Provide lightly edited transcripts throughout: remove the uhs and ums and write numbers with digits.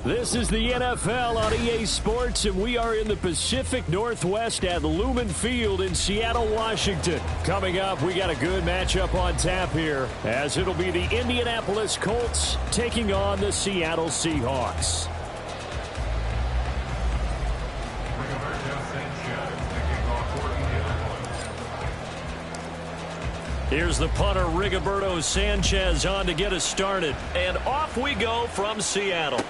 This is the NFL on EA Sports, and we are in the Pacific Northwest at Lumen Field in Seattle, Washington. Coming up, we got a good matchup on tap here, as it'll be the Indianapolis Colts taking on the Seattle Seahawks. Here's the punter, Rigoberto Sanchez, on to get us started. And off we go from Seattle.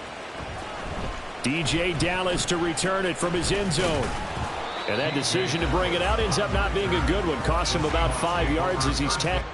DJ Dallas to return it from his end zone. And that decision to bring it out ends up not being a good one. Costs him about 5 yards as he's tackled.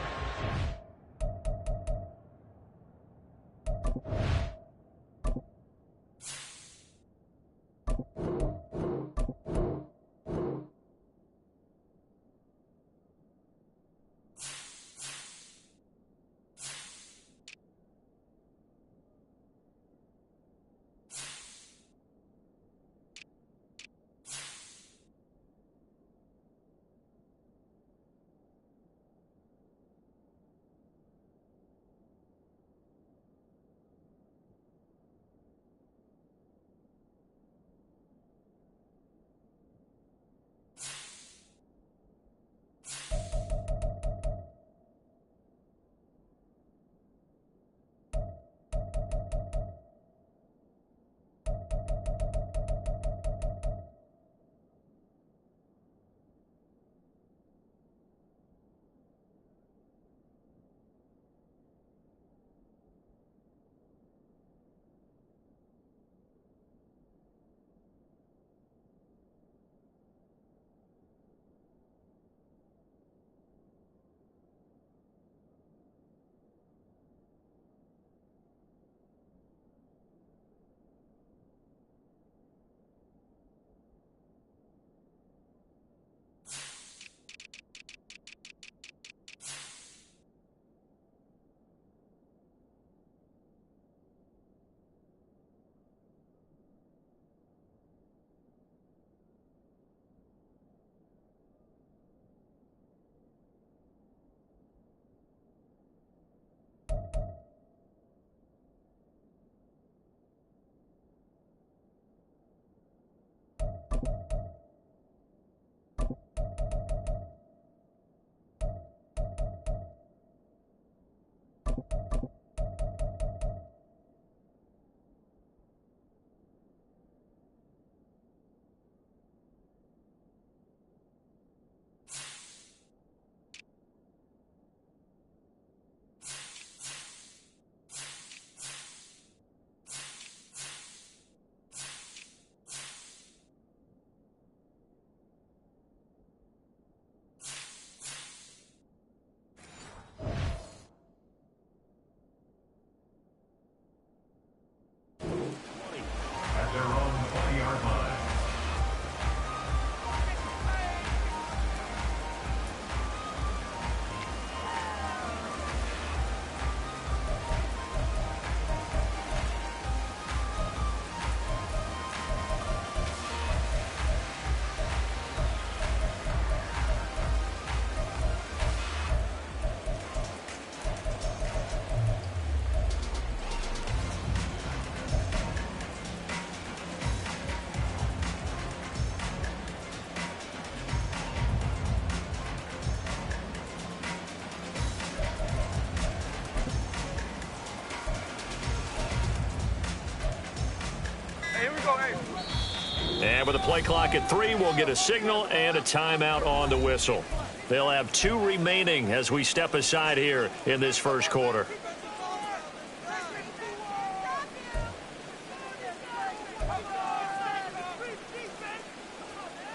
And with the play clock at 3, we'll get a signal and a timeout on the whistle. They'll have 2 remaining as we step aside here in this first quarter.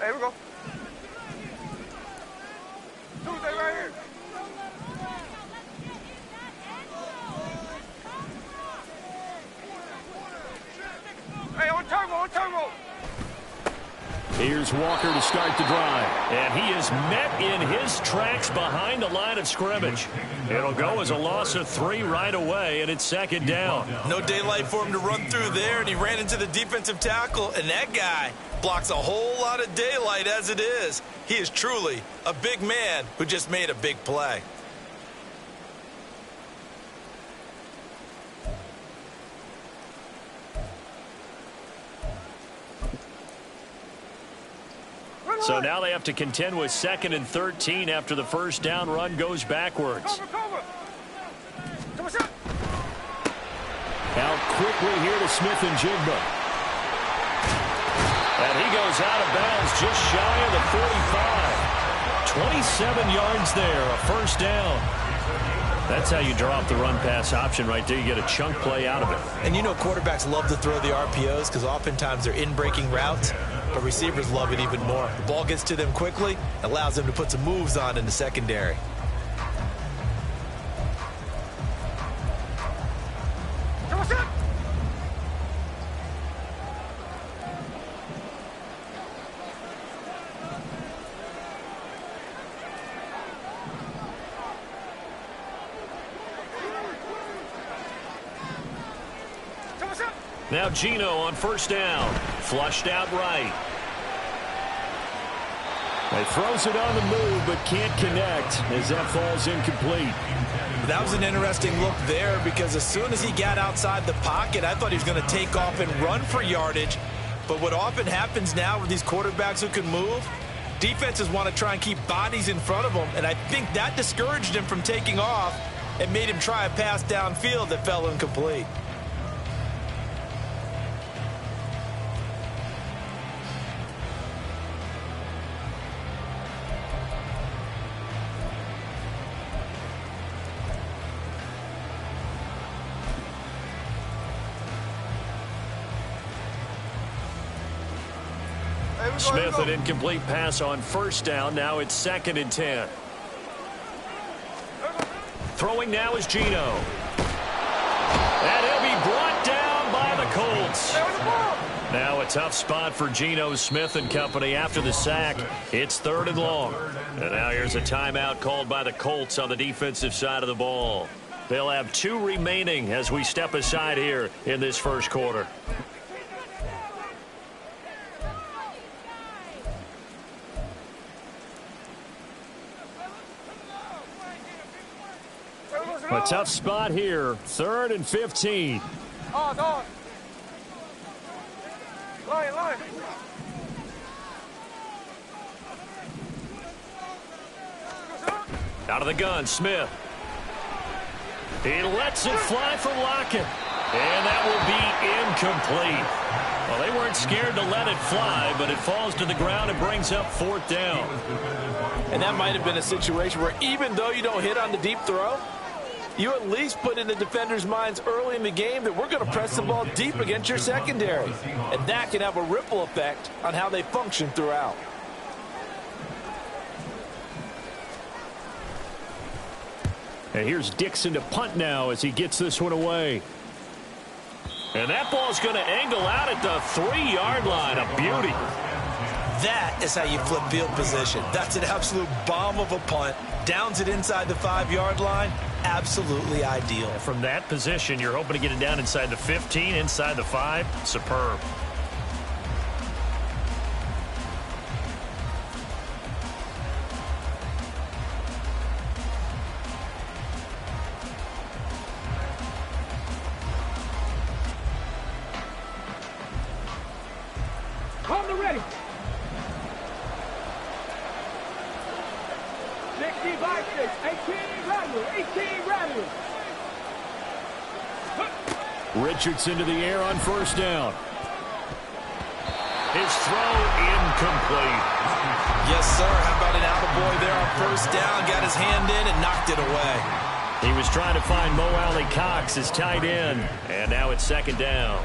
Here we go. Tuesday right here. Hey, on turbo, on turbo. Here's Walker to start the drive. And he is met in his tracks behind the line of scrimmage. It'll go as a loss of 3 right away, and it's second down. No daylight for him to run through there, and he ran into the defensive tackle, and that guy blocks a whole lot of daylight as it is. He is truly a big man who just made a big play. So now they have to contend with 2nd and 13 after the first down run goes backwards. Out quickly here to Smith-Njigba. And he goes out of bounds just shy of the 45. 27 yards there, a first down. That's how you draw up the run-pass option right there. You get a chunk play out of it. And you know quarterbacks love to throw the RPOs because oftentimes they're in-breaking routes, but receivers love it even more. The ball gets to them quickly, allows them to put some moves on in the secondary. Now Geno on first down. Flushed out right. He throws it on the move but can't connect as that falls incomplete. That was an interesting look there because as soon as he got outside the pocket, I thought he was going to take off and run for yardage. But what often happens now with these quarterbacks who can move, defenses want to try and keep bodies in front of them, and I think that discouraged him from taking off and made him try a pass downfield that fell incomplete. Smith, an incomplete pass on first down. Now it's 2nd and 10. Throwing now is Geno. And he'll be brought down by the Colts. Now a tough spot for Geno Smith and company after the sack. It's 3rd and long. And now here's a timeout called by the Colts on the defensive side of the ball. They'll have 2 remaining as we step aside here in this first quarter. A tough spot here. 3rd and 15. Line. Out of the gun, Smith. He lets it fly for Lockett. And that will be incomplete. Well, they weren't scared to let it fly, but it falls to the ground and brings up 4th down. And that might have been a situation where even though you don't hit on the deep throw, you at least put in the defenders' minds early in the game that we're going to press the ball deep against your secondary. And that can have a ripple effect on how they function throughout. And here's Dixon to punt now as he gets this one away. And that ball's going to angle out at the 3-yard line. A beauty. That is how you flip field position. That's an absolute bomb of a punt. Downs it inside the 5-yard line. Absolutely ideal. From that position, you're hoping to get it down inside the 15, inside the 5. Superb. On the ready. 16 by 6, 18 Rattler, 18 Rattler. Richardson to the air on first down. His throw incomplete. Yes, sir. How about an attaboy there on first down? Got his hand in and knocked it away. He was trying to find Mo Alley Cox as tight end. And now it's 2nd down.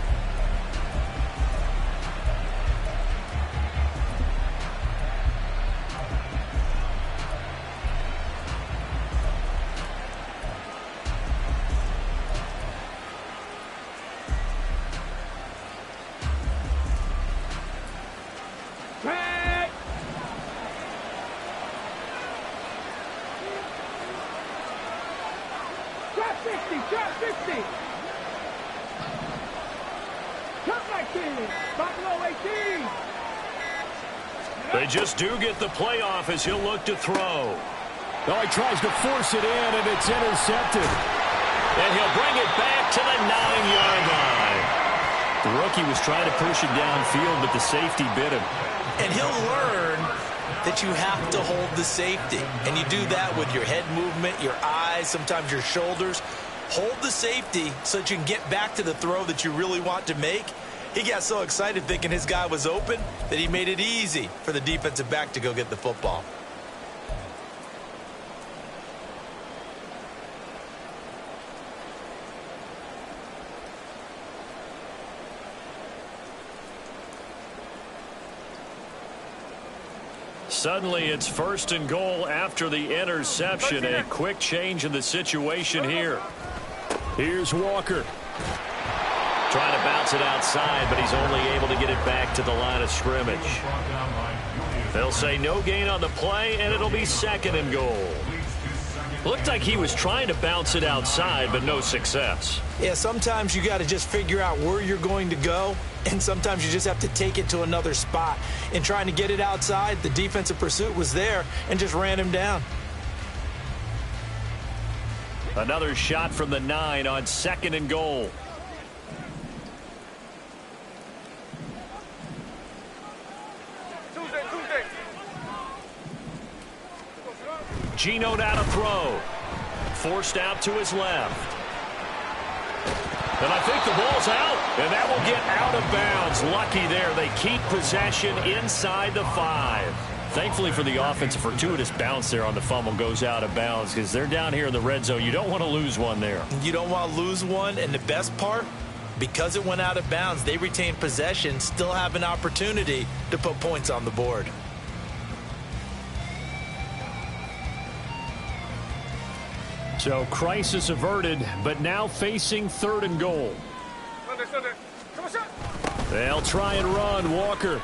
They just do get the playoff as he'll look to throw. Oh, he tries to force it in, and it's intercepted. And he'll bring it back to the 9-yard line. The rookie was trying to push it downfield, but the safety bit him. And he'll learn that you have to hold the safety. And you do that with your head movement, your eyes, sometimes your shoulders. Hold the safety so that you can get back to the throw that you really want to make. He got so excited thinking his guy was open that he made it easy for the defensive back to go get the football. Suddenly, it's 1st and goal after the interception. A quick change in the situation here. Here's Walker. Trying to bounce it outside, but he's only able to get it back to the line of scrimmage. They'll say no gain on the play, and it'll be 2nd and goal. Looked like he was trying to bounce it outside, but no success. Yeah, sometimes you got to just figure out where you're going to go, and sometimes you just have to take it to another spot. In trying to get it outside, the defensive pursuit was there and just ran him down. Another shot from the 9 on 2nd and goal. Geno now to throw. Forced out to his left. And I think the ball's out. And that will get out of bounds. Lucky there. They keep possession inside the 5. Thankfully for the offense, a fortuitous bounce there on the fumble goes out of bounds because they're down here in the red zone. You don't want to lose one there. You don't want to lose one. And the best part, because it went out of bounds, they retain possession, still have an opportunity to put points on the board. So crisis averted, but now facing 3rd and goal. They'll try and run. Walker.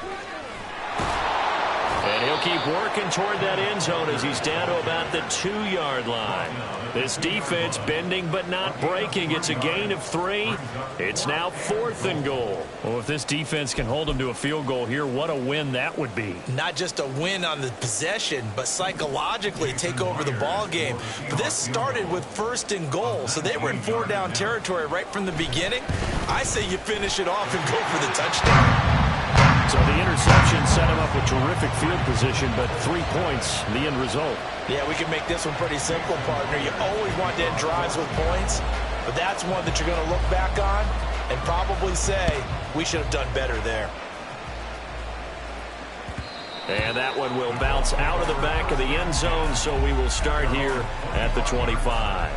And he'll keep working toward that end zone as he's down to about the 2-yard line. This defense bending but not breaking. It's a gain of 3. It's now 4th and goal. Well, if this defense can hold them to a field goal here, what a win that would be. Not just a win on the possession, but psychologically take over the ball game. But this started with 1st and goal, so they were in 4-down territory right from the beginning. I say you finish it off and go for the touchdown. So the interception set him up with terrific field position, but 3 points, the end result. Yeah, we can make this one pretty simple, partner. You always want to end drives with points, but that's one that you're going to look back on and probably say, we should have done better there. And that one will bounce out of the back of the end zone, so we will start here at the 25.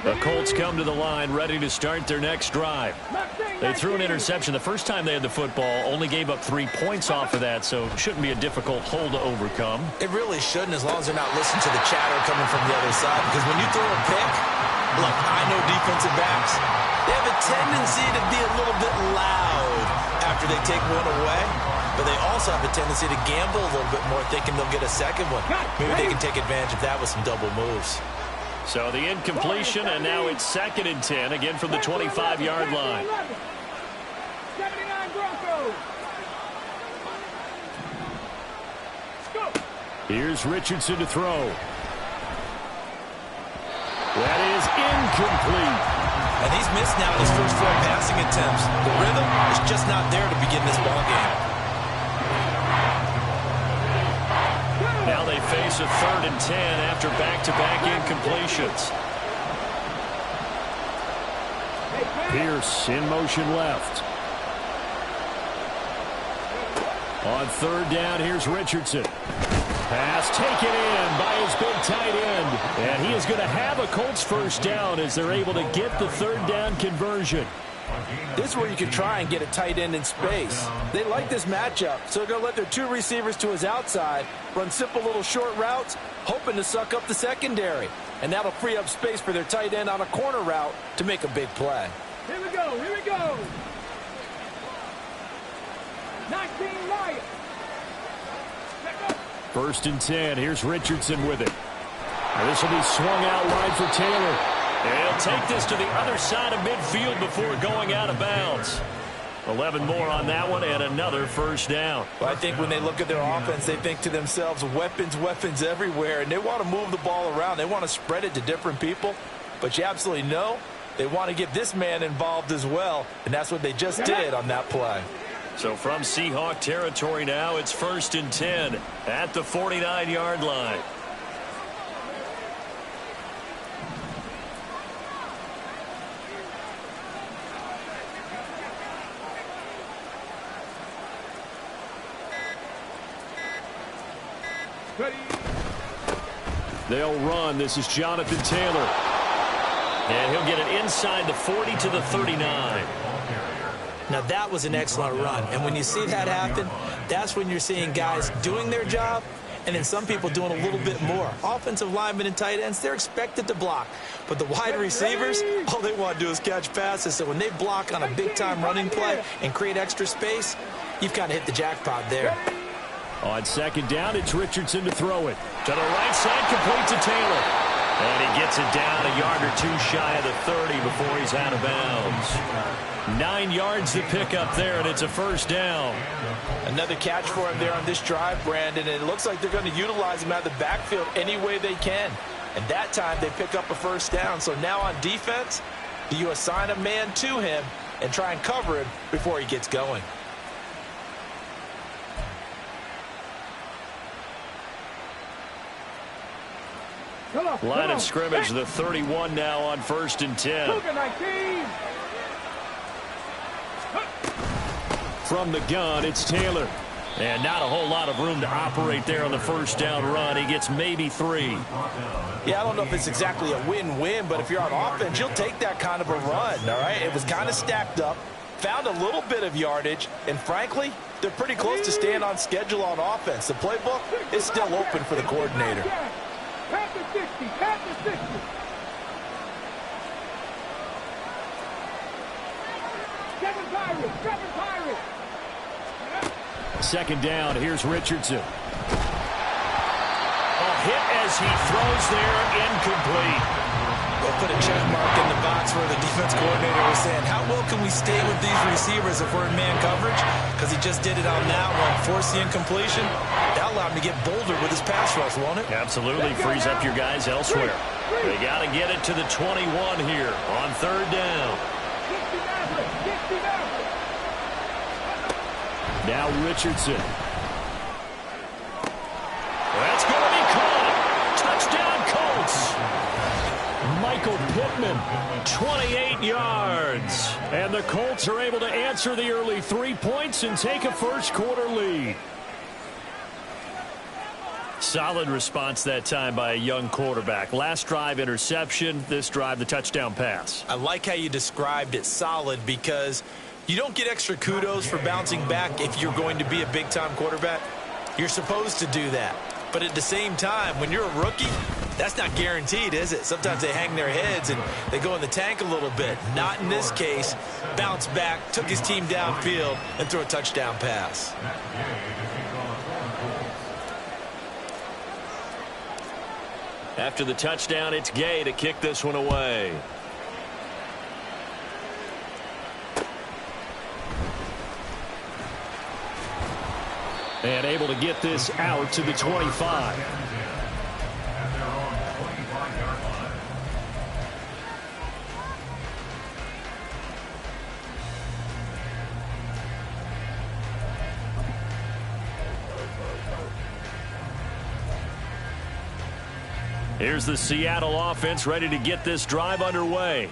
The Colts come to the line ready to start their next drive. They threw an interception the first time they had the football, only gave up 3 points off of that, so it shouldn't be a difficult hole to overcome. It really shouldn't, as long as they're not listening to the chatter coming from the other side, because when you throw a pick, look, I know defensive backs, they have a tendency to be a little bit loud after they take one away, but they also have a tendency to gamble a little bit more, thinking they'll get a second one. Maybe they can take advantage of that with some double moves. So the incompletion, and now it's 2nd and 10, again from the 25-yard line. 79 Broncos. Here's Richardson to throw. That is incomplete. And he's missed now his first 4 passing attempts. The rhythm is just not there to begin this ball game. Now they face a 3rd and 10 after back-to-back incompletions. Pierce in motion left. On 3rd down, here's Richardson. Pass taken in by his big tight end. And he is going to have a Colts first down as they're able to get the 3rd down conversion. This is where you can try and get a tight end in space. They like this matchup, so they're going to let their 2 receivers to his outside run simple little short routes hoping to suck up the secondary. And that'll free up space for their tight end on a corner route to make a big play. Here we go, here we go. 19 Lions. First and 10. Here's Richardson with it. And this will be swung out wide for Taylor. And he'll take this to the other side of midfield before going out of bounds. 11 more on that one and another first down. Well, I think when they look at their offense, they think to themselves, weapons, weapons everywhere, and they want to move the ball around. They want to spread it to different people, but you absolutely know they want to get this man involved as well, and that's what they just did on that play. So from Seahawk territory now, it's first and 10 at the 49-yard line. They'll run. This is Jonathan Taylor. And he'll get it inside the 40 to the 39. Now, that was an excellent run. And when you see that happen, that's when you're seeing guys doing their job and then some people doing a little bit more. Offensive linemen and tight ends, they're expected to block. But the wide receivers, all they want to do is catch passes. So when they block on a big-time running play and create extra space, you've kind of hit the jackpot there. On second down, it's Richardson to throw it. To the right side, complete to Taylor. And he gets it down a yard or two shy of the 30 before he's out of bounds. 9 yards to pick up there, and it's a first down. Another catch for him there on this drive, Brandon, and it looks like they're going to utilize him out of the backfield any way they can. And that time they pick up a first down. So now on defense, do you assign a man to him and try and cover him before he gets going? Line of scrimmage, the 31 now on first and 10. From the gun, it's Taylor. And not a whole lot of room to operate there on the first down run. He gets maybe 3. Yeah, I don't know if it's exactly a win-win, but if you're on offense, you'll take that kind of a run, all right? It was kind of stacked up, found a little bit of yardage, and frankly, they're pretty close to staying on schedule on offense. The playbook is still open for the coordinator. Past the 60, past the 60. Seven Pirates. Second down, here's Richardson. A hit as he throws there, incomplete. We'll put a check mark in the box where the defense coordinator was saying, how well can we stay with these receivers if we're in man coverage? Because he just did it on that one, forced the incompletion. That allowed him to get bolder with his pass rush, won't it? Absolutely, frees up your guys elsewhere. They got to get it to the 21 here on third down. Now Richardson. That's going to be caught. Touchdown, Colts. Michael Pittman, 28 yards. And the Colts are able to answer the early 3 points and take a first-quarter lead. Solid response that time by a young quarterback. Last drive, interception. This drive, the touchdown pass. I like how you described it, solid, because you don't get extra kudos for bouncing back if you're going to be a big-time quarterback. You're supposed to do that. But at the same time, when you're a rookie, that's not guaranteed, is it? Sometimes they hang their heads and they go in the tank a little bit. Not in this case. Bounce back, took his team downfield, and threw a touchdown pass. After the touchdown, it's Gay to kick this one away. And able to get this out to the 25. Here's the Seattle offense ready to get this drive underway.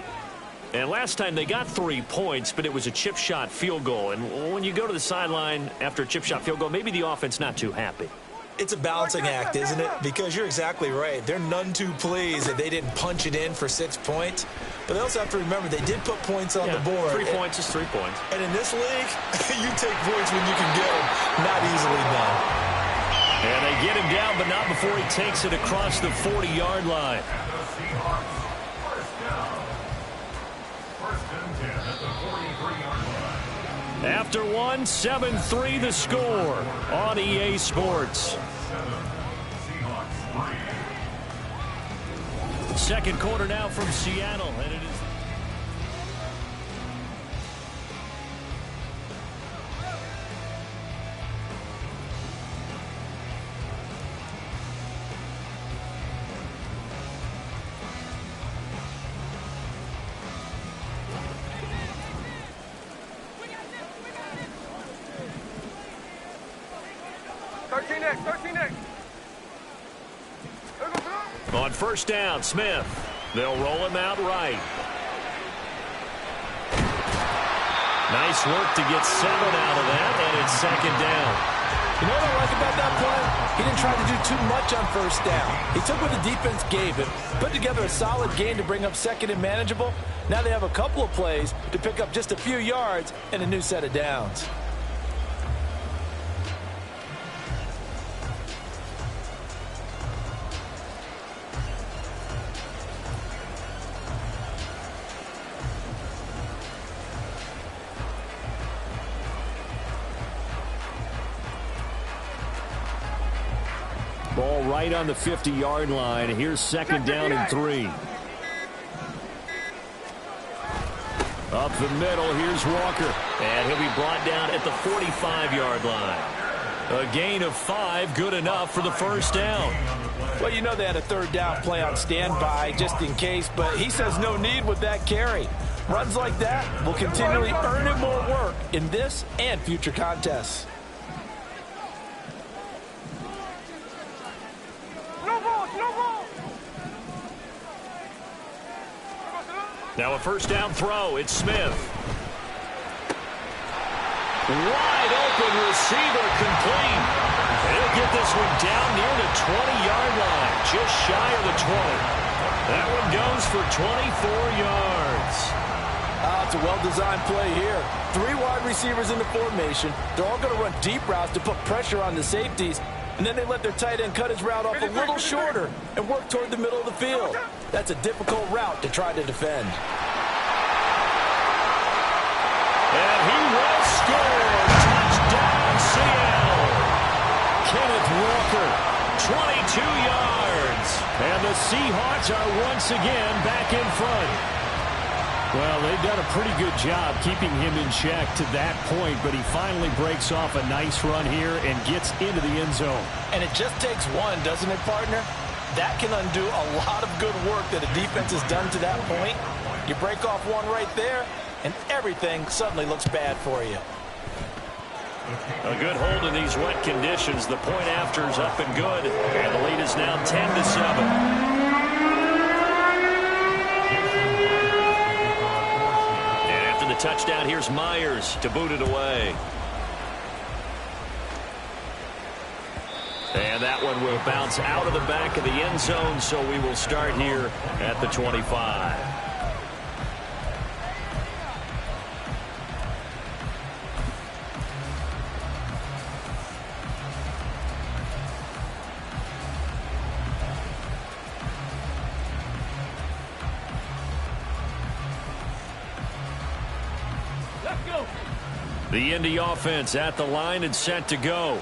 And last time they got 3 points, but it was a chip shot field goal. And when you go to the sideline after a chip shot field goal, maybe the offense not too happy. It's a balancing act, isn't it? Because you're exactly right. They're none too pleased that they didn't punch it in for 6 points. But they also have to remember they did put points on the board. 3 points is 3 points. And in this league, you take points when you can get them. Not easily done. And they get him down, but not before he takes it across the 40-yard line. After one, 7-3 the score on EA Sports. Second quarter now from Seattle, and it is... On first down, Smith. They'll roll him out right. Nice work to get 7 out of that, and it's second down. You know what I like about that play? He didn't try to do too much on first down. He took what the defense gave him, put together a solid game to bring up second and manageable. Now they have a couple of plays to pick up just a few yards and a new set of downs. Ball right on the 50-yard line. Here's second down and 3. Up the middle, here's Walker. And he'll be brought down at the 45-yard line. A gain of 5, good enough for the first down. Well, you know they had a third down play on standby just in case, but he says no need with that carry. Runs like that will continually earn him more work in this and future contests. Now a first down throw. It's Smith. Wide open receiver complete. He'll get this one down near the 20-yard line. Just shy of the 20. That one goes for 24 yards. It's a well-designed play here. 3 wide receivers in the formation. They're all going to run deep routes to put pressure on the safeties. And then they let their tight end cut his route off a little shorter and work toward the middle of the field. That's a difficult route to try to defend. And he will score. Touchdown, Seattle. Kenneth Walker, 22 yards. And the Seahawks are once again back in front. Well, they've done a pretty good job keeping him in check to that point, but he finally breaks off a nice run here and gets into the end zone. And it just takes one, doesn't it, partner? That can undo a lot of good work that a defense has done to that point. You break off one right there, and everything suddenly looks bad for you. A good hold in these wet conditions. The point after is up and good, and the lead is now 10-7. Touchdown, here's Myers to boot it away. And that one will bounce out of the back of the end zone, so we will start here at the 25. The Indy offense at the line and set to go.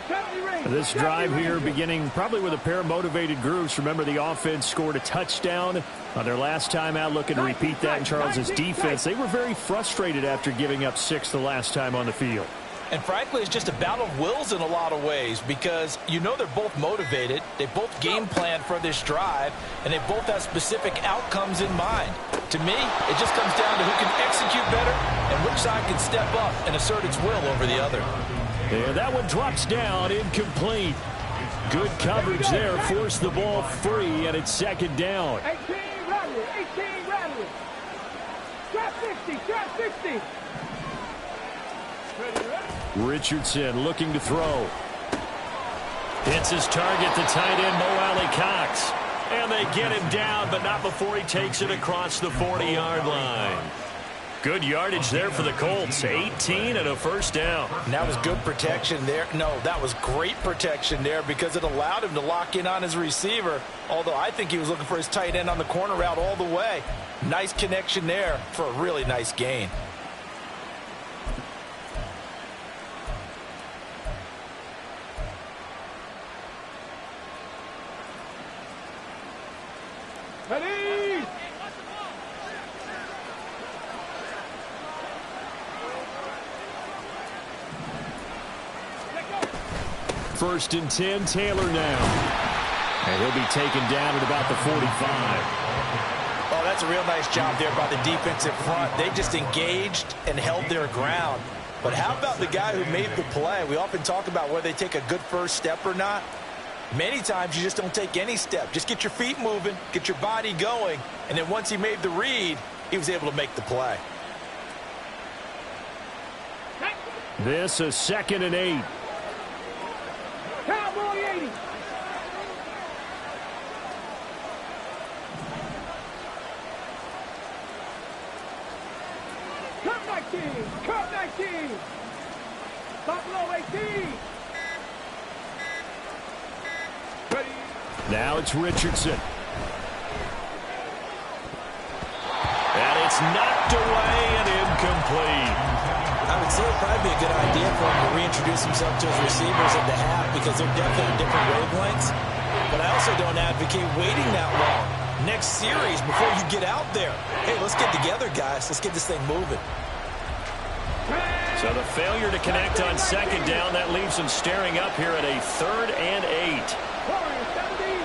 This drive here beginning probably with a pair of motivated groups. Remember, the offense scored a touchdown on their last time out, looking to repeat that in Charles's defense. They were very frustrated after giving up 6 the last time on the field. And frankly, it's just a battle of wills in a lot of ways because you know they're both motivated. They both game plan for this drive, and they both have specific outcomes in mind. To me, it just comes down to who can execute better and which side can step up and assert its will over the other. Yeah, that one drops down, incomplete. Good coverage there, forced the ball free, and it's second down. 18 Radley. Trap 60, trap 60. Richardson looking to throw. Hits his target, the tight end, Mo Alley-Cox. And they get him down, but not before he takes it across the 40-yard line. Good yardage there for the Colts. 18 and a first down. And that was good protection there. No, that was great protection there because it allowed him to lock in on his receiver, although I think he was looking for his tight end on the corner route all the way. Nice connection there for a really nice gain. Ready? First and 10, Taylor now. And he'll be taken down at about the 45. Oh, that's a real nice job there by the defensive front. They just engaged and held their ground. But how about the guy who made the play? We often talk about whether they take a good first step or not. Many times you just don't take any step. Just get your feet moving, get your body going, and then once he made the read, he was able to make the play. This is 2nd and 8. Cowboy 80. Cut 19. Cut 19. Buffalo 18. Ready? Now it's Richardson. And it's knocked away and incomplete. I would say it'd probably be a good idea for him to reintroduce himself to his receivers at the half because they're definitely different wavelengths. But I also don't advocate waiting that long. Next series, before you get out there, hey, let's get together, guys. Let's get this thing moving. So the failure to connect on 2nd down, that leaves them staring up here at a 3rd and 8. Warriors 17.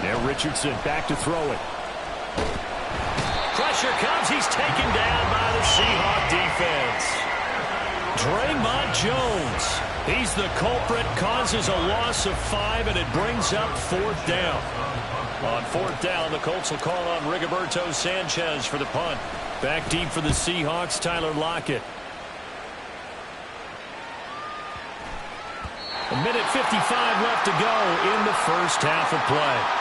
Now Richardson back to throw it. Pressure comes. He's taken down by the Seahawk defense. Draymond Jones. He's the culprit, causes a loss of 5, and it brings up 4th down. On 4th down, the Colts will call on Rigoberto Sanchez for the punt. Back deep for the Seahawks, Tyler Lockett. A minute 55 left to go in the first half of play.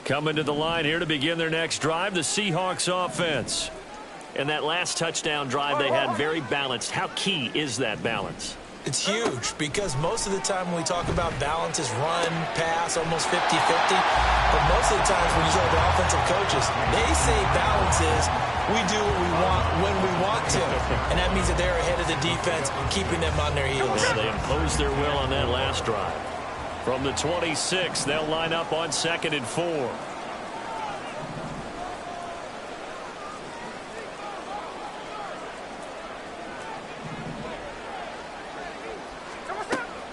Coming to the line here to begin their next drive, the Seahawks offense. And that last touchdown drive they had very balanced. How key is that balance? It's huge because most of the time when we talk about balance is run, pass, almost 50-50. But most of the times when you talk to offensive coaches, they say balance is we do what we want when we want to. And that means that they're ahead of the defense, keeping them on their heels. Yeah, they imposed their will on that last drive. From the 26, they'll line up on 2nd and 4.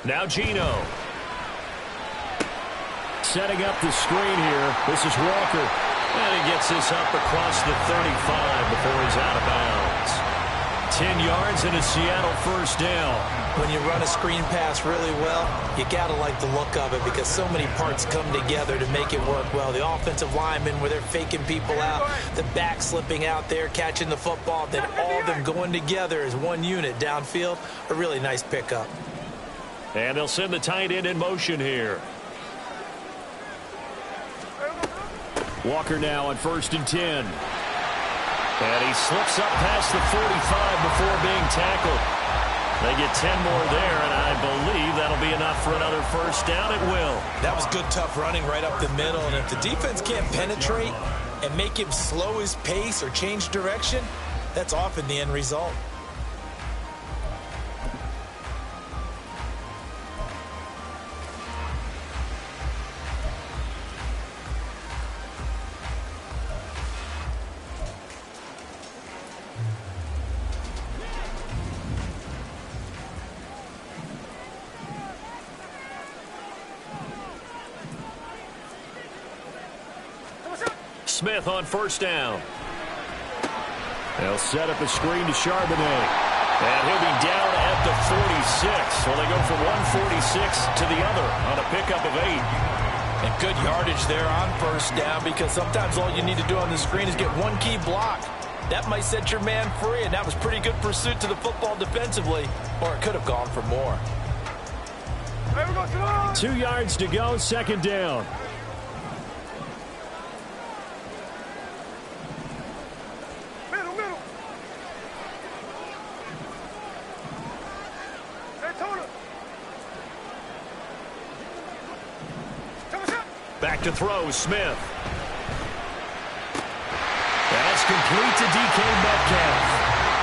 Now Geno. Setting up the screen here. This is Walker. And he gets this up across the 35 before he's out of bounds. 10 yards and a Seattle first down. When you run a screen pass really well, you got to like the look of it because so many parts come together to make it work well. The offensive linemen where they're faking people out, the back slipping out there, catching the football, then all of them going together as one unit downfield. A really nice pickup. And they'll send the tight end in motion here. Walker now on 1st and 10. And he slips up past the 45 before being tackled. They get 10 more there, and I believe that'll be enough for another first down. It will. That was good, tough running right up the middle. And if the defense can't penetrate and make him slow his pace or change direction, that's often the end result. Smith on first down. They'll set up a screen to Charbonnet. And he'll be down at up to 46. Well, they go from 146 to the other on a pickup of 8. And good yardage there on first down, because sometimes all you need to do on the screen is get one key block. That might set your man free, and that was pretty good pursuit to the football defensively, or it could have gone for more. 2 yards to go, second down. Back to throw, Smith. That's complete to DK Metcalf.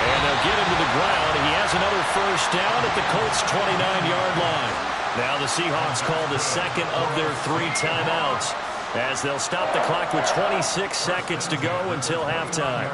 And they'll get him to the ground. He has another first down at the Colts' 29-yard line. Now the Seahawks call the second of their 3 timeouts, as they'll stop the clock with 26 seconds to go until halftime.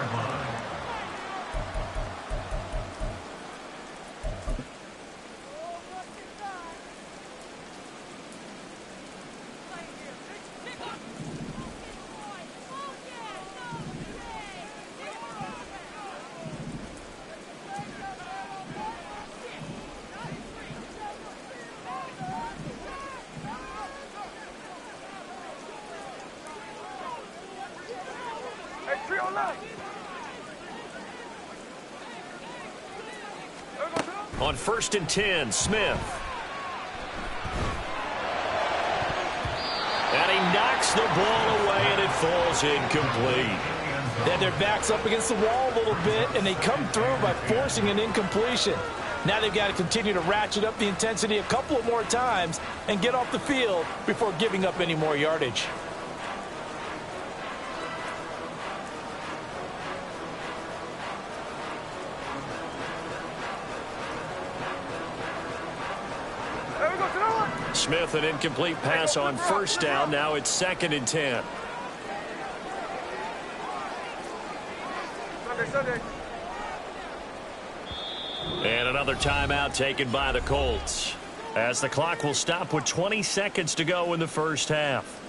On 1st and 10, Smith. And he knocks the ball away, and it falls incomplete. Then their back's up against the wall a little bit, and they come through by forcing an incompletion. Now they've got to continue to ratchet up the intensity a couple of more times and get off the field before giving up any more yardage. Smith, an incomplete pass on first down. Now it's 2nd and 10. And another timeout taken by the Colts, as the clock will stop with 20 seconds to go in the first half.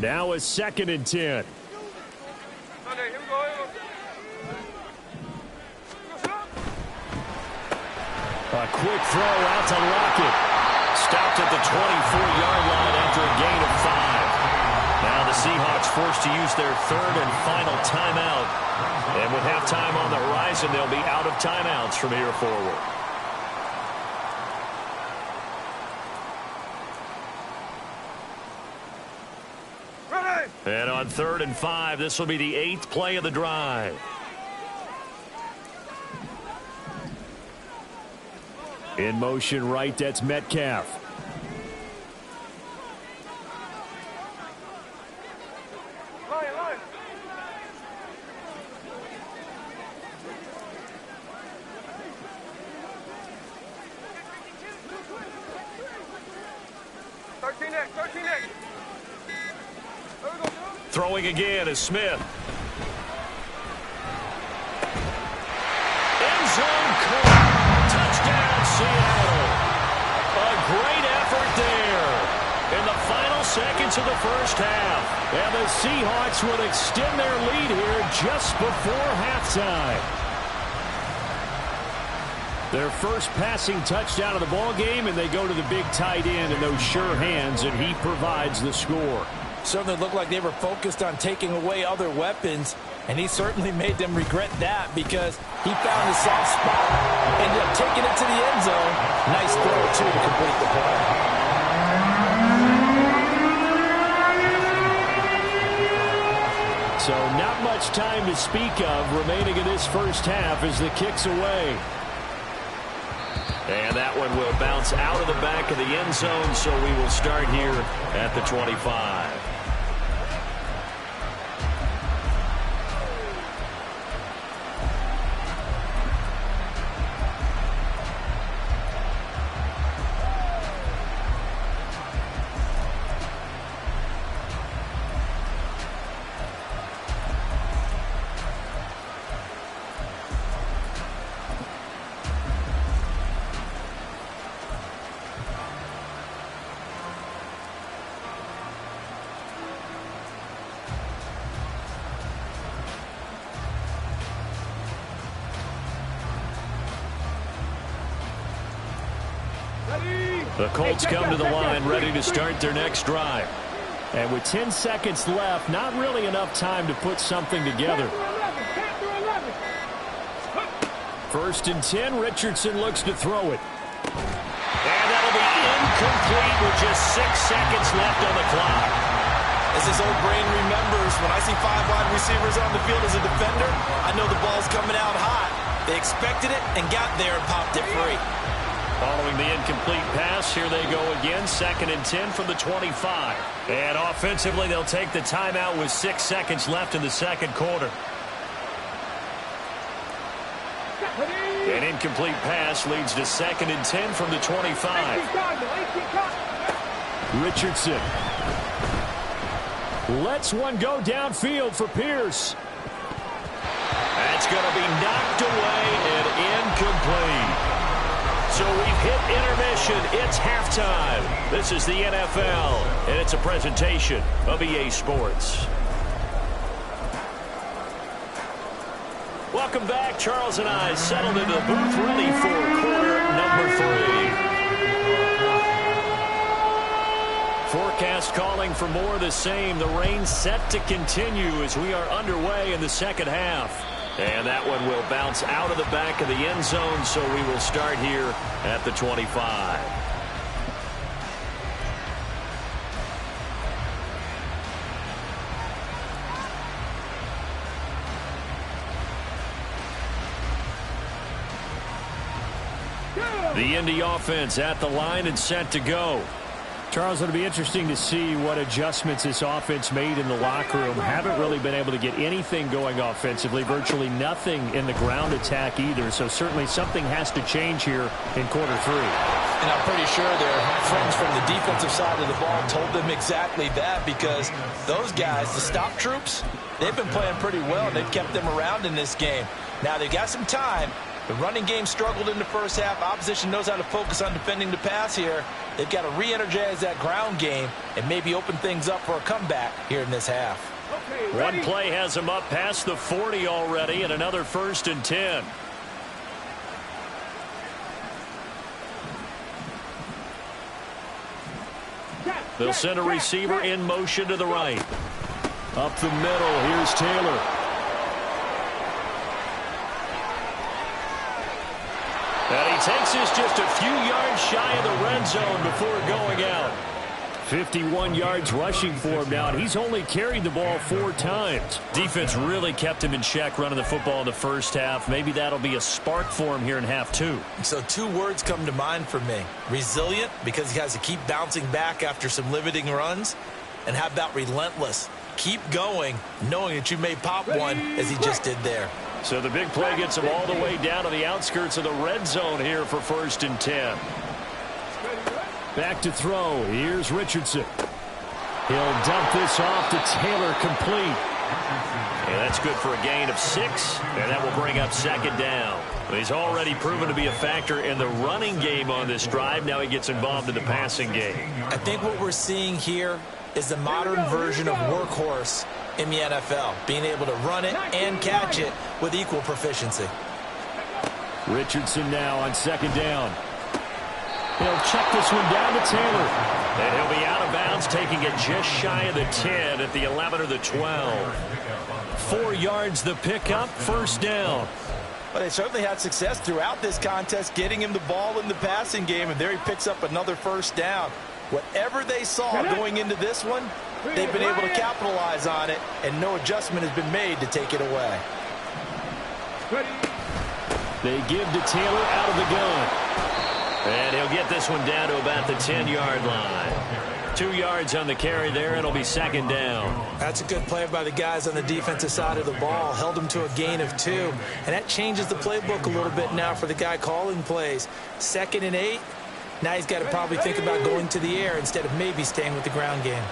Now is 2nd and 10. A quick throw out to Lockett. Stopped at the 24-yard line after a gain of 5. Now the Seahawks forced to use their 3rd and final timeout. And with halftime on the horizon, they'll be out of timeouts from here forward. And on 3rd and 5, this will be the 8th play of the drive. In motion right, that's Metcalf. Throwing again is Smith. End zone caught. Touchdown, Seattle. A great effort there in the final seconds of the first half. And the Seahawks will extend their lead here just before halftime. Their first passing touchdown of the ball game, and they go to the big tight end in those sure hands, and he provides the score. Certainly looked like they were focused on taking away other weapons, and he certainly made them regret that, because he found a soft spot, ended up taking it to the end zone. Nice throw, too, to complete the play. So not much time to speak of remaining in this first half as the kick's away. And that one will bounce out of the back of the end zone, so we will start here at the 25. The Colts come to the line ready to start their next drive. And with 10 seconds left, not really enough time to put something together. 1st and 10, Richardson looks to throw it. And that'll be incomplete with just 6 seconds left on the clock. As his old brain remembers, when I see 5 wide receivers on the field as a defender, I know the ball's coming out hot. They expected it and got there and popped it free. Following the incomplete pass, here they go again. 2nd and 10 from the 25. And offensively, they'll take the timeout with 6 seconds left in the second quarter. An incomplete pass leads to 2nd and 10 from the 25. Richardson lets one go downfield for Pierce. That's going to be knocked away and incomplete. So we've hit intermission. It's halftime. This is the NFL, and it's a presentation of EA Sports. Welcome back. Charles and I settled into the booth ready for quarter number 3. Forecast calling for more of the same. The rain set to continue as we are underway in the second half. And that one will bounce out of the back of the end zone, so we will start here at the 25. The Indy offense at the line and set to go. Charles, it'll be interesting to see what adjustments this offense made in the locker room. Haven't really been able to get anything going offensively, virtually nothing in the ground attack either. So certainly something has to change here in quarter 3. And I'm pretty sure their friends from the defensive side of the ball told them exactly that, because those guys, the stop troops, they've been playing pretty well. They've kept them around in this game. Now they've got some time. The running game struggled in the first half. Opposition knows how to focus on defending the pass here. They've got to re-energize that ground game and maybe open things up for a comeback here in this half. One play has them up past the 40 already, and another 1st and 10. They'll send a receiver in motion to the right. Up the middle, here's Taylor. And he takes this just a few yards shy of the red zone before going out. 51 yards rushing for him now, and he's only carried the ball 4 times. Defense really kept him in check running the football in the first half. Maybe that'll be a spark for him here in half 2. So 2 words come to mind for me. Resilient, because he has to keep bouncing back after some limiting runs. And how about relentless? Keep going, knowing that you may pop one, as he just did there. So the big play gets him all the way down to the outskirts of the red zone here for 1st and 10. Back to throw. Here's Richardson. He'll dump this off to Taylor, complete. And that's good for a gain of 6, and that will bring up 2nd down. He's already proven to be a factor in the running game on this drive. Now he gets involved in the passing game. I think what we're seeing here is the modern version of workhorse in the NFL, being able to run it and catch it with equal proficiency. Richardson now on 2nd down. He'll check this one down to Taylor. And he'll be out of bounds, taking it just shy of the 10 at the 11 or the 12. 4 yards the pickup, 1st down. But they certainly had success throughout this contest, getting him the ball in the passing game, and there he picks up another 1st down. Whatever they saw going into this one, they've been able to capitalize on it, and no adjustment has been made to take it away. They give to Taylor out of the gun. And he'll get this one down to about the 10-yard line. 2 yards on the carry there, and it'll be 2nd down. That's a good play by the guys on the defensive side of the ball. Held him to a gain of 2. And that changes the playbook a little bit now for the guy calling plays. 2nd and 8. Now he's got to probably think about going to the air instead of maybe staying with the ground game.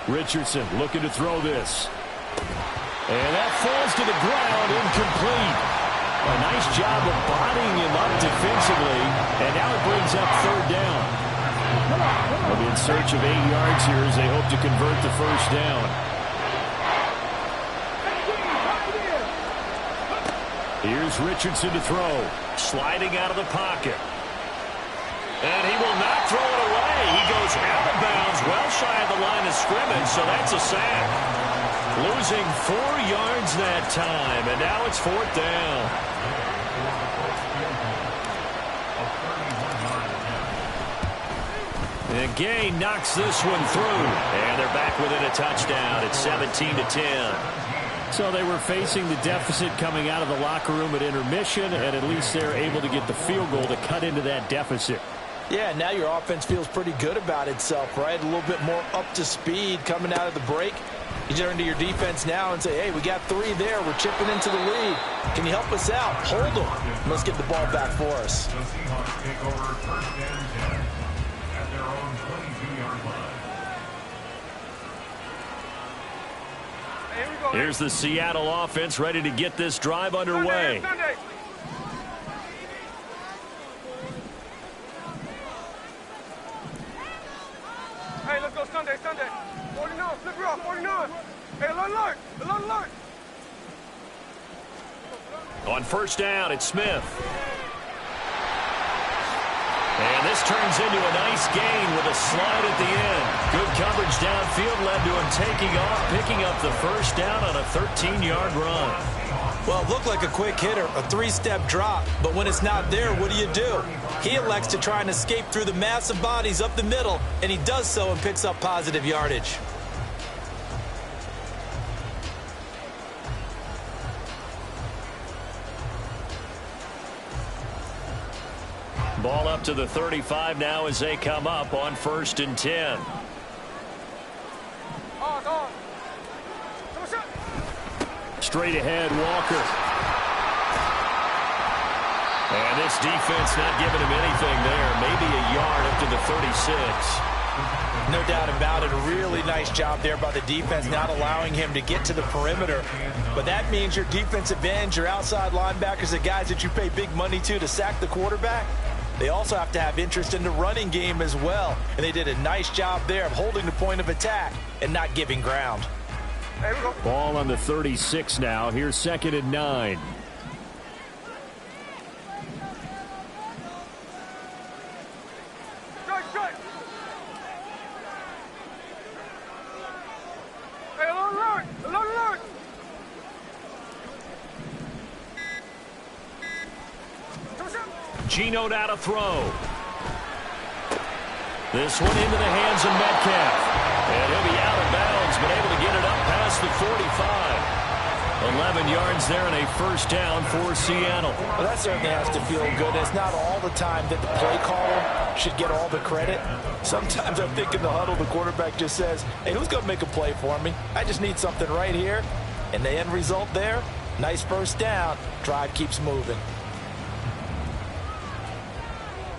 Richardson looking to throw this. And that falls to the ground, incomplete. A nice job of bodying him up defensively, and now it brings up 3rd down. They'll be in search of 8 yards here as they hope to convert the 1st down. Here's Richardson to throw. Sliding out of the pocket. And he will not throw it away. He goes out of bounds, well shy of the line of scrimmage, so that's a sack. Losing 4 yards that time, and now it's 4th down. And Gay knocks this one through, and they're back within a touchdown. It's 17-10. So they were facing the deficit coming out of the locker room at intermission, and at least they're able to get the field goal to cut into that deficit. Yeah, now your offense feels pretty good about itself, right? A little bit more up to speed coming out of the break. You turn to your defense now and say, hey, we got 3 there. We're chipping into the lead. Can you help us out? Hold them. Let's get the ball back for us. The Seahawks take over 1st and 10 at their own 22-yard line. Here's the Seattle offense ready to get this drive underway. Hey, let's go Sunday. 49, flip you off, 49. Hey, alert. On 1st down, it's Smith. And this turns into a nice gain with a slide at the end. Good coverage downfield led to him taking off, picking up the 1st down on a 13-yard run. Well, it looked like a quick hitter, a 3-step drop, but when it's not there, what do? He elects to try and escape through the massive bodies up the middle, and he does so and picks up positive yardage. Ball up to the 35 now as they come up on 1st and 10. Straight ahead, Walker. And this defense not giving him anything there. Maybe a yard up to the 36. No doubt about it. A really nice job there by the defense, not allowing him to get to the perimeter. But that means your defensive ends, your outside linebackers, the guys that you pay big money to sack the quarterback, they also have to have interest in the running game as well. And they did a nice job there of holding the point of attack and not giving ground. Ball on the 36 now. Here's 2nd and 9. Hey, alert. Geno now to throw. This one into the hands of Metcalf. And he'll be out of bounds, but able to get it up past the 45. 11 yards there and a 1st down for Seattle. Well, that certainly has to feel good. It's not all the time that the play caller should get all the credit. Sometimes I think in the huddle, the quarterback just says, hey, who's going to make a play for me? I just need something right here. And the end result there, nice 1st down. Drive keeps moving.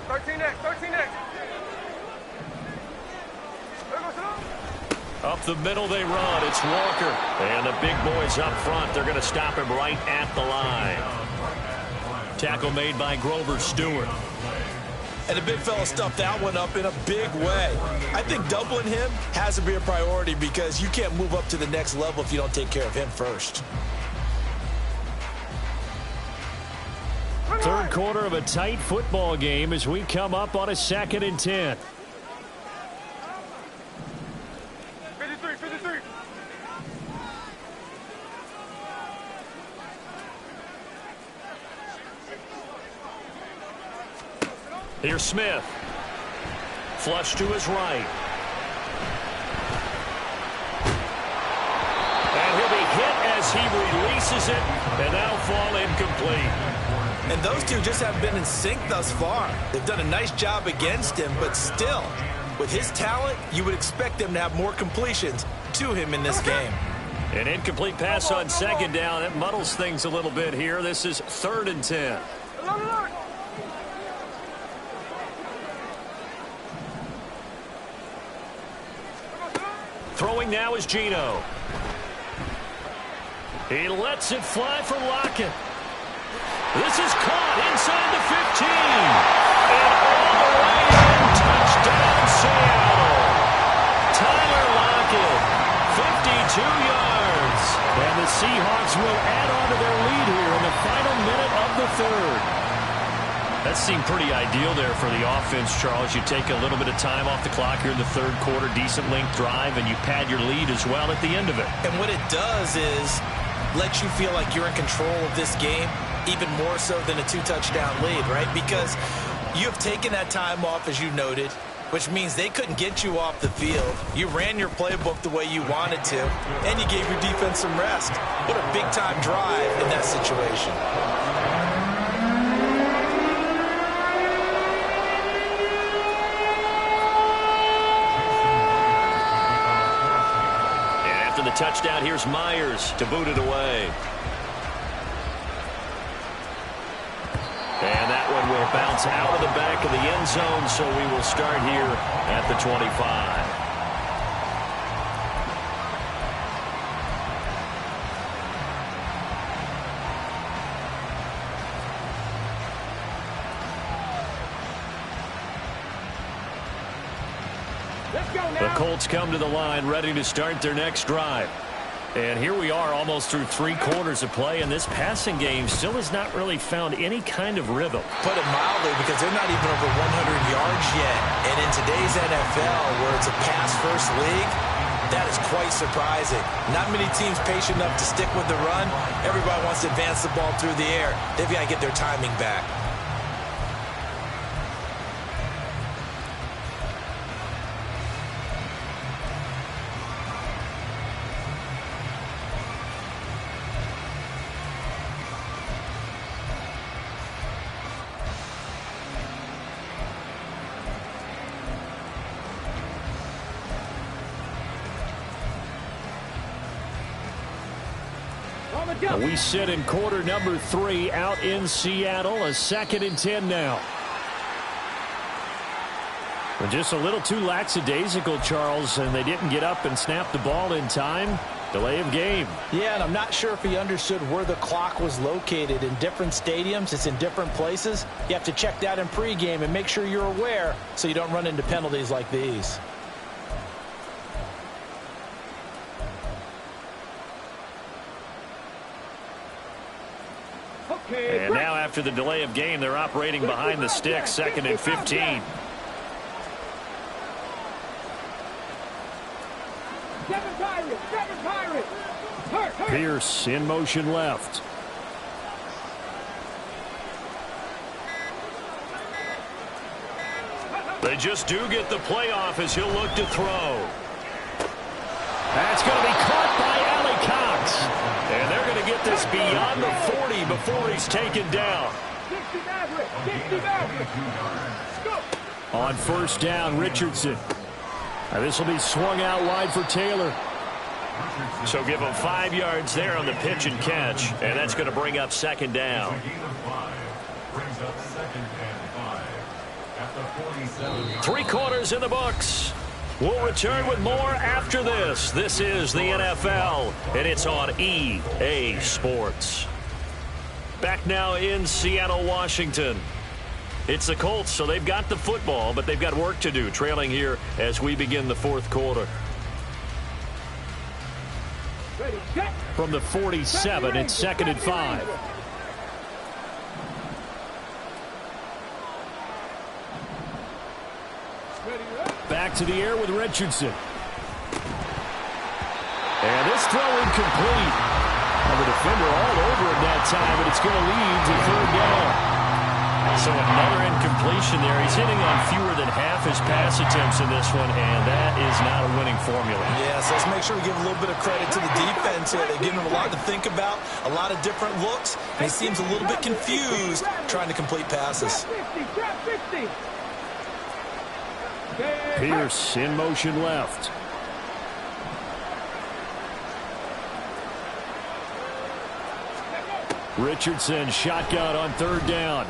13X. Up the middle they run. It's Walker. And the big boys up front. They're going to stop him right at the line. Tackle made by Grover Stewart. And the big fella stuffed that one up in a big way. I think doubling him has to be a priority because you can't move up to the next level if you don't take care of him first. 3rd quarter of a tight football game as we come up on a 2nd and 10. 53. Here's Smith. Flush to his right. And he'll be hit as he releases it, and that'll fall incomplete. And those two just haven't been in sync thus far. They've done a nice job against him, but still, with his talent, you would expect them to have more completions to him in this game. An incomplete pass on 2nd down. It muddles things a little bit here. This is 3rd and 10. Throwing now is Geno. He lets it fly for Lockett. This is caught inside the 15. And all the way in. Touchdown, Seattle. Tyler Lockett, 52 yards. And the Seahawks will add on to their lead here in the final minute third. That seemed pretty ideal there for the offense, Charles. You take a little bit of time off the clock here in the third quarter, decent length drive, and you pad your lead as well at the end of it. And what it does is let you feel like you're in control of this game, even more so than a 2-touchdown lead, right? Because you have taken that time off, as you noted, which means they couldn't get you off the field. You ran your playbook the way you wanted to, and you gave your defense some rest. What a big-time drive in that situation. The touchdown, here's Myers to boot it away. And that one will bounce out of the back of the end zone, so we will start here at the 25. The Colts come to the line ready to start their next drive. And here we are almost through 3 quarters of play, and this passing game still has not really found any kind of rhythm. Put it mildly, because they're not even over 100 yards yet. And in today's NFL, where it's a pass-first league, that is quite surprising. Not many teams patient enough to stick with the run. Everybody wants to advance the ball through the air. They've got to get their timing back. We sit in quarter number 3 out in Seattle. A 2nd and 10 now. And just a little too lackadaisical, Charles, and they didn't get up and snap the ball in time. Delay of game. Yeah, and I'm not sure if he understood where the clock was located. In different stadiums, it's in different places. You have to check that in pregame and make sure you're aware so you don't run into penalties like these. And now after the delay of game, they're operating behind the sticks, 2nd and 15. Pierce in motion left. They just do get the playoff as he'll look to throw. That's going to be caught by Allie Cox. And they're going to get this beyond the 40 before he's taken down. On first down, Richardson. Now this will be swung out wide for Taylor. So give him 5 yards there on the pitch and catch. And that's going to bring up 2nd down. 3 quarters in the books. We'll return with more after this. This is the NFL, and it's on EA Sports. Back now in Seattle, Washington. It's the Colts, so they've got the football, but they've got work to do, trailing here as we begin the 4th quarter. From the 47, it's 2nd and 5. Back to the air with Richardson. And this throw incomplete. And the defender all over him that time, but it's going to lead to 3rd down. So another incompletion there. He's hitting on fewer than half his pass attempts in this one, and that is not a winning formula. Yeah, so let's make sure we give a little bit of credit to the defense here. They've given him a lot to think about, a lot of different looks, and he seems a little bit confused trying to complete passes. Pierce in motion left. Richardson shotgun on 3rd down.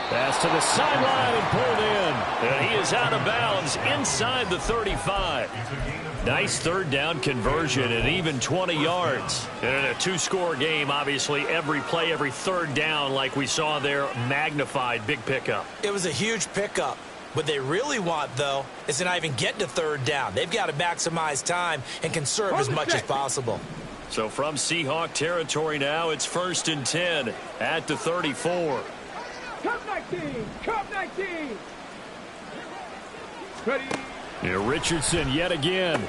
Pass to the sideline and pulled in. And he is out of bounds inside the 35. Nice 3rd down conversion and even 20 yards. And in a 2-score game, obviously every play, every 3rd down like we saw there, magnified, big pickup. It was a huge pickup. What they really want, though, is to not even get to 3rd down. They've got to maximize time and conserve as much as possible. So from Seahawk territory now, it's 1st and 10 at the 34. Cup 19! Cup 19! Ready? Here Richardson yet again.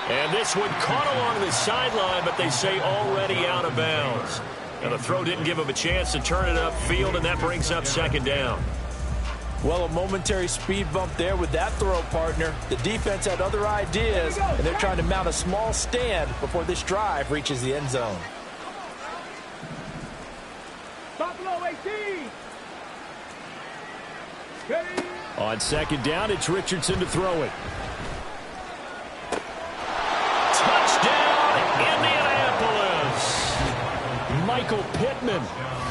And this one caught along the sideline, but they say already out of bounds. And the throw didn't give him a chance to turn it upfield, and that brings up 2nd down. Well, a momentary speed bump there with that throw, partner. The defense had other ideas, and they're trying to mount a small stand before this drive reaches the end zone. Buffalo 18! Ready? On 2nd down, it's Richardson to throw it. Touchdown, Indianapolis! Michael Pittman.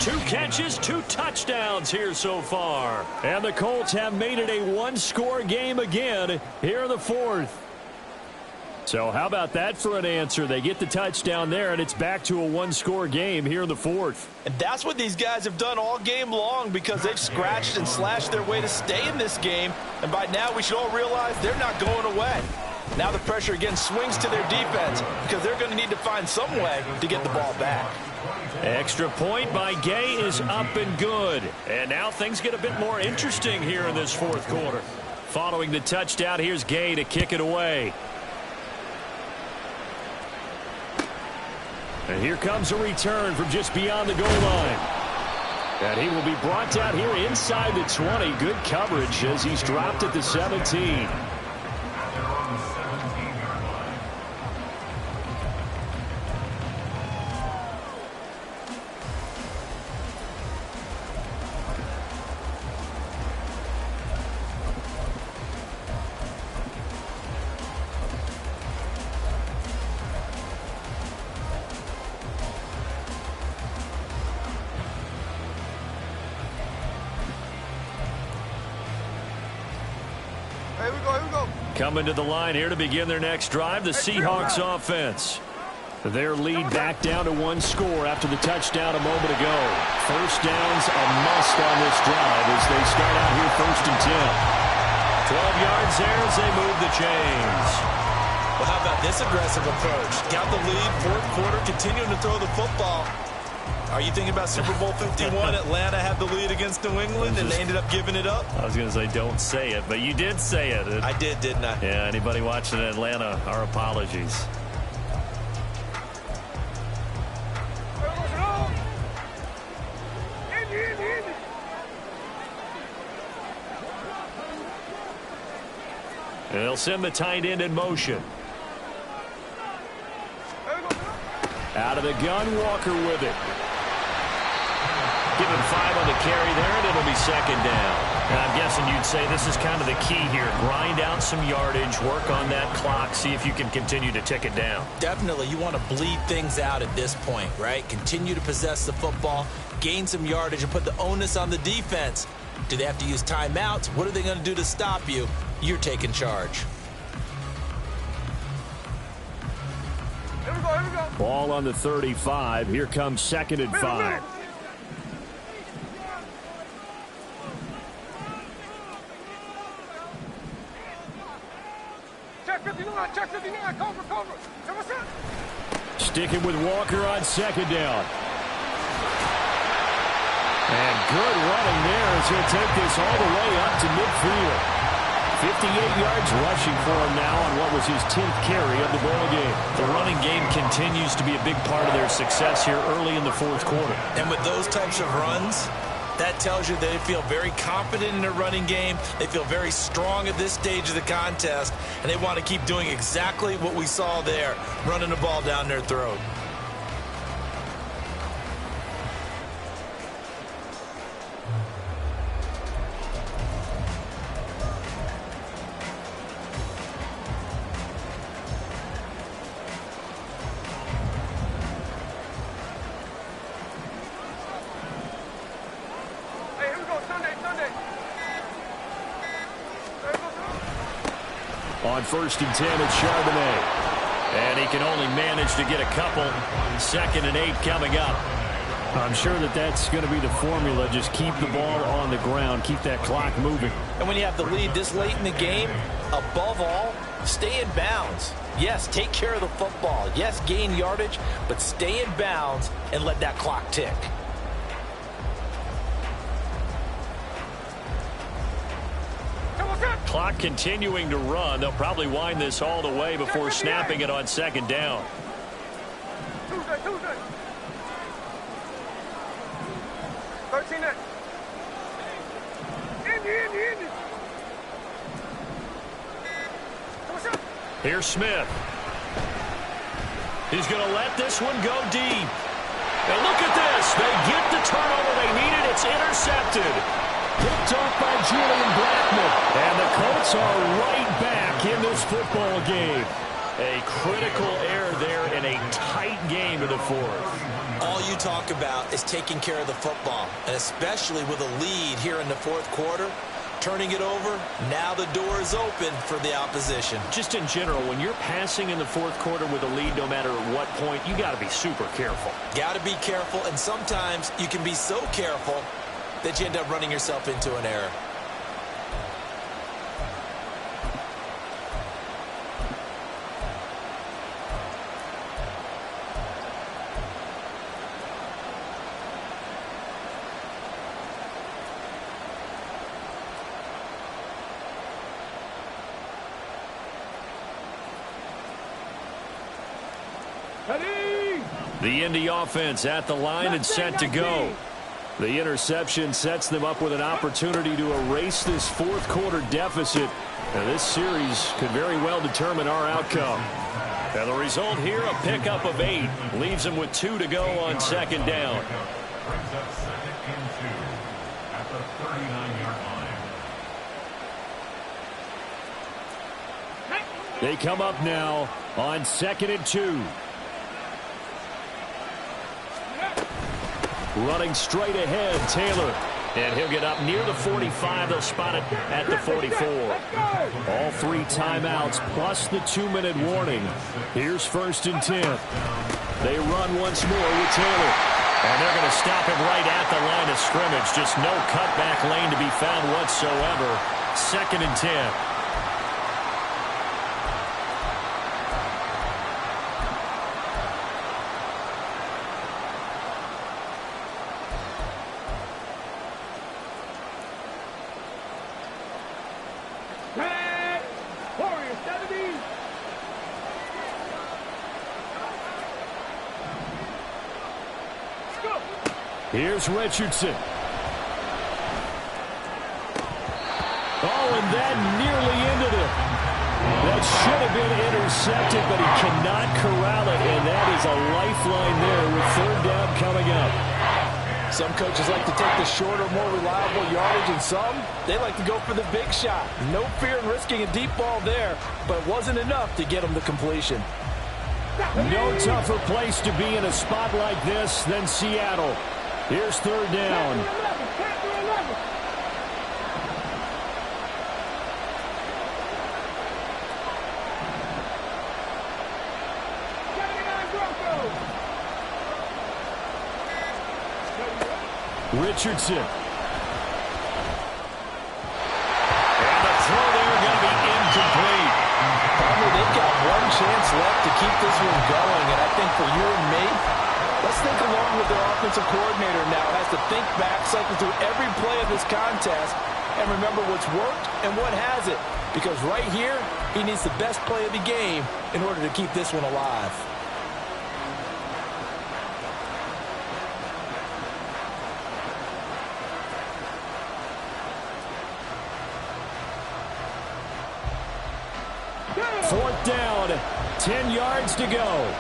2 catches, 2 touchdowns here so far. And the Colts have made it a one-score game again here in the 4th. So how about that for an answer? They get the touchdown there, and it's back to a one-score game here in the 4th. And that's what these guys have done all game long because they've scratched and slashed their way to stay in this game. And by now, we should all realize they're not going away. Now the pressure again swings to their defense because they're going to need to find some way to get the ball back. Extra point by Gay is up and good. And now things get a bit more interesting here in this 4th quarter. Following the touchdown, here's Gay to kick it away. And here comes a return from just beyond the goal line. And he will be brought down here inside the 20. Good coverage as he's dropped at the 17. Coming to the line here to begin their next drive, the Seahawks offense. Their lead back down to 1 score after the touchdown a moment ago. 1st down's a must on this drive as they start out here 1st and 10. 12 yards there as they move the chains. Well, how about this aggressive approach? Got the lead, 4th quarter, continuing to throw the football. Are you thinking about Super Bowl 51? Atlanta had the lead against New England, and they ended up giving it up? I was going to say don't say it, but you did say it. I did, didn't I? Yeah, anybody watching Atlanta, our apologies. And they'll send the tight end in motion. Out of the gun, Walker with it. Give him 5 on the carry there, and it'll be 2nd down. And I'm guessing you'd say this is kind of the key here. Grind out some yardage, work on that clock, see if you can continue to tick it down. Definitely. You want to bleed things out at this point, right? Continue to possess the football, gain some yardage, and put the onus on the defense. Do they have to use timeouts? What are they going to do to stop you? You're taking charge. Here we go, here we go. Ball on the 35. Here comes 2nd and 5. Check 59, cover. Sticking with Walker on 2nd down. And good running there as he'll take this all the way up to midfield. 58 yards rushing for him now on what was his 10th carry of the ball game. The running game continues to be a big part of their success here early in the 4th quarter. And with those types of runs, that tells you they feel very confident in their running game. They feel very strong at this stage of the contest, and they want to keep doing exactly what we saw there, running the ball down their throat. On 1st and 10, it's Charbonnet. And he can only manage to get a couple. 2nd and 8 coming up. I'm sure that's going to be the formula. Just keep the ball on the ground. Keep that clock moving. And when you have the lead this late in the game, above all, stay in bounds. Yes, take care of the football. Yes, gain yardage, but stay in bounds and let that clock tick. Clock continuing to run. They'll probably wind this all the way before snapping it on second down. Tuesday. 13 net. Indy. Here's Smith. He's going to let this one go deep. And look at this. They get the turnover they needed. It's intercepted. Picked off by Julian Blackmon. And the Colts are right back in this football game. A critical error there in a tight game in the fourth. All you talk about is taking care of the football, and especially with a lead here in the fourth quarter. Turning it over, now the door is open for the opposition. Just in general, when you're passing in the fourth quarter with a lead, no matter at what point, you got to be super careful. Got to be careful, and sometimes you can be so careful that you end up running yourself into an error. The Indy offense at the line and set to go. The interception sets them up with an opportunity to erase this fourth quarter deficit. And this series could very well determine our outcome. And the result here, a pickup of 8. Leaves them with 2 to go on second down. Brings up 2nd and 2 at the 39-yard line. They come up now on 2nd and 2. Running straight ahead, Taylor. And he'll get up near the 45. They'll spot it at the 44. All 3 timeouts plus the 2-minute warning. Here's 1st and 10. They run once more with Taylor. And they're going to stop him right at the line of scrimmage. Just no cutback lane to be found whatsoever. 2nd and 10. Here's Richardson. Oh, and that nearly ended it. That should have been intercepted, but he cannot corral it, and that is a lifeline there with 3rd down coming up. Some coaches like to take the shorter, more reliable yardage, and some, they like to go for the big shot. No fear in risking a deep ball there, but it wasn't enough to get them the completion. No tougher place to be in a spot like this than Seattle. Here's 3rd down. Richardson. And the throw there going to be incomplete. They've got one chance left to keep this one going, and I think for you and me, let's think along with their offensive coordinator now. Has to think back, cycle through every play of this contest, and remember what's worked and what hasn't. Because right here, he needs the best play of the game in order to keep this one alive. Fourth down, 10 yards to go.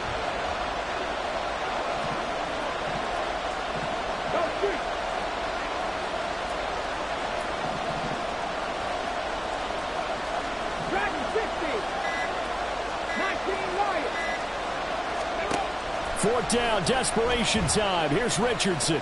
Fourth down, desperation time. Here's Richardson.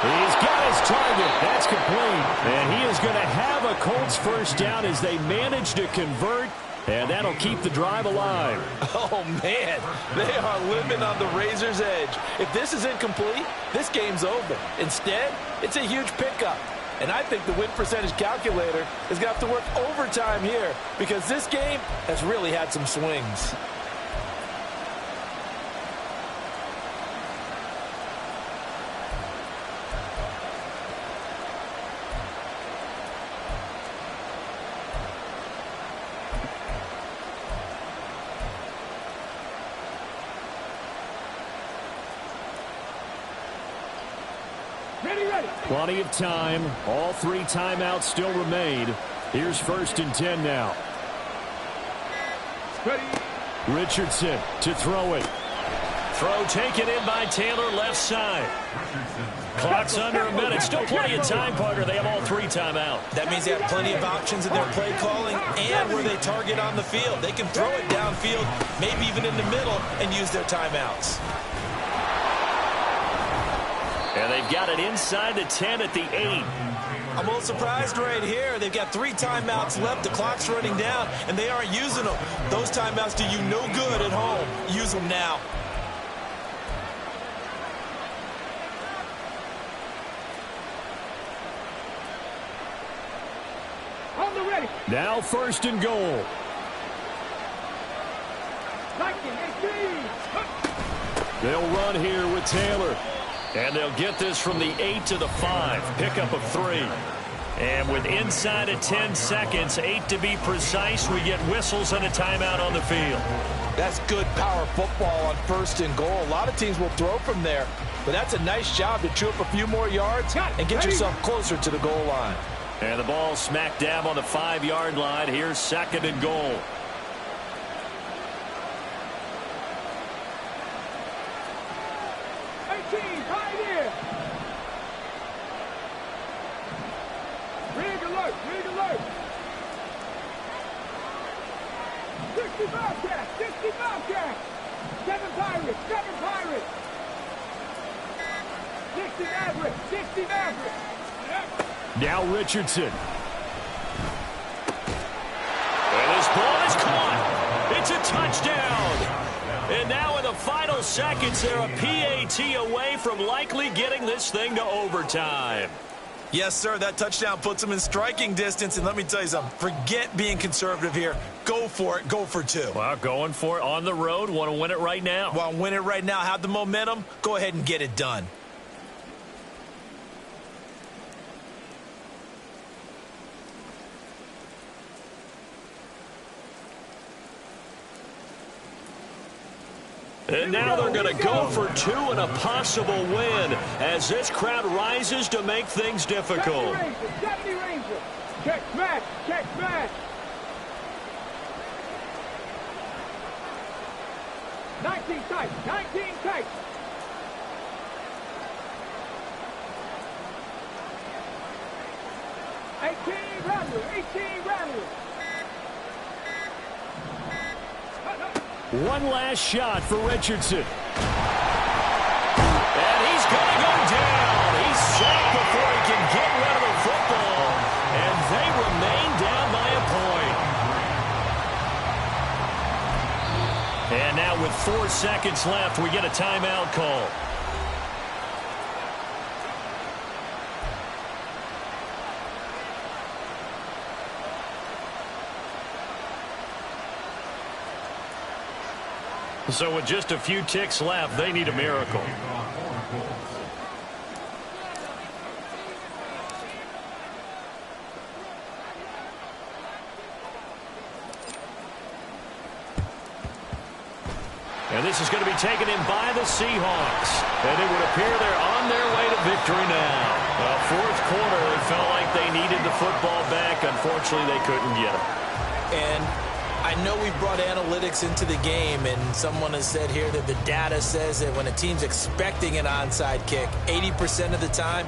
He's got his target. That's complete. And he is going to have a Colts first down as they manage to convert. And that'll keep the drive alive. Oh, man. They are living on the razor's edge. If this is incomplete, this game's over. Instead, it's a huge pickup. And I think the win percentage calculator is going to have to work overtime here because this game has really had some swings. Plenty of time. All 3 timeouts still remain. Here's 1st and 10 now. Ready. Richardson to throw it. Throw taken in by Taylor, left side. Clock's under a minute. Still plenty of time, Parker. They have all 3 timeouts. That means they have plenty of options in their play calling and where they target on the field. They can throw it downfield, maybe even in the middle, and use their timeouts. And they've got it inside the 10 at the 8. I'm a little surprised right here. They've got 3 timeouts left. The clock's running down, and they aren't using them. Those timeouts do you no good at home. Use them now. On the ready. Now 1st and goal. 19, 18. They'll run here with Taylor. And they'll get this from the 8 to the 5. Pickup of 3. And with inside of 10 seconds, 8 to be precise, we get whistles and a timeout on the field. That's good power football on 1st and goal. A lot of teams will throw from there, but that's a nice job to chew up a few more yards and get yourself closer to the goal line. And the ball smack dab on the 5-yard line. Here's 2nd and goal. Rig alert. 60 Bobcats. 7 Pirates. 60 Mavericks. Now Richardson. And this ball is caught. It's a touchdown. And now in the final seconds, they're a PAT away from likely getting this thing to overtime. Yes, sir, that touchdown puts them in striking distance. And let me tell you something, forget being conservative here. Go for it. Go for 2. Well, going for it on the road. Want to win it right now. Want to win it right now. Have the momentum. Go ahead and get it done. And now they're going to go for 2 and a possible win as this crowd rises to make things difficult. 70 Rangers. Check smash. 19 tight. 18 Rattlers. One last shot for Richardson. And he's going to go down. He's sacked before he can get rid of the football. And they remain down by a point. And now with 4 seconds left, we get a timeout call. So with just a few ticks left, they need a miracle. And this is going to be taken in by the Seahawks. And it would appear they're on their way to victory now. Well, 4th quarter, it felt like they needed the football back. Unfortunately, they couldn't get it. And I know we brought analytics into the game, and someone has said here that the data says that when a team's expecting an onside kick, 80% of the time,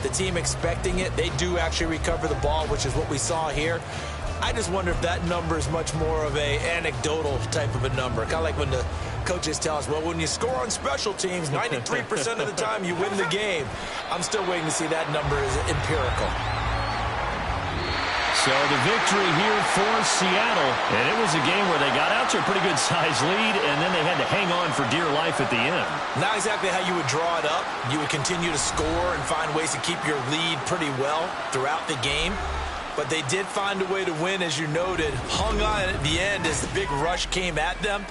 the team expecting it, they do actually recover the ball, which is what we saw here. I just wonder if that number is much more of a anecdotal type of a number. Kind of like when the coaches tell us, well, when you score on special teams, 93% of the time you win the game. I'm still waiting to see that number is empirical. So the victory here for Seattle. And it was a game where they got out to a pretty good size lead, and then they had to hang on for dear life at the end. Not exactly how you would draw it up. You would continue to score and find ways to keep your lead pretty well throughout the game. But they did find a way to win, as you noted. Hung on at the end as the big rush came at them.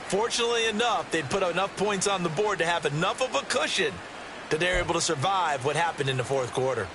Fortunately enough, they'd put enough points on the board to have enough of a cushion that they're able to survive what happened in the fourth quarter.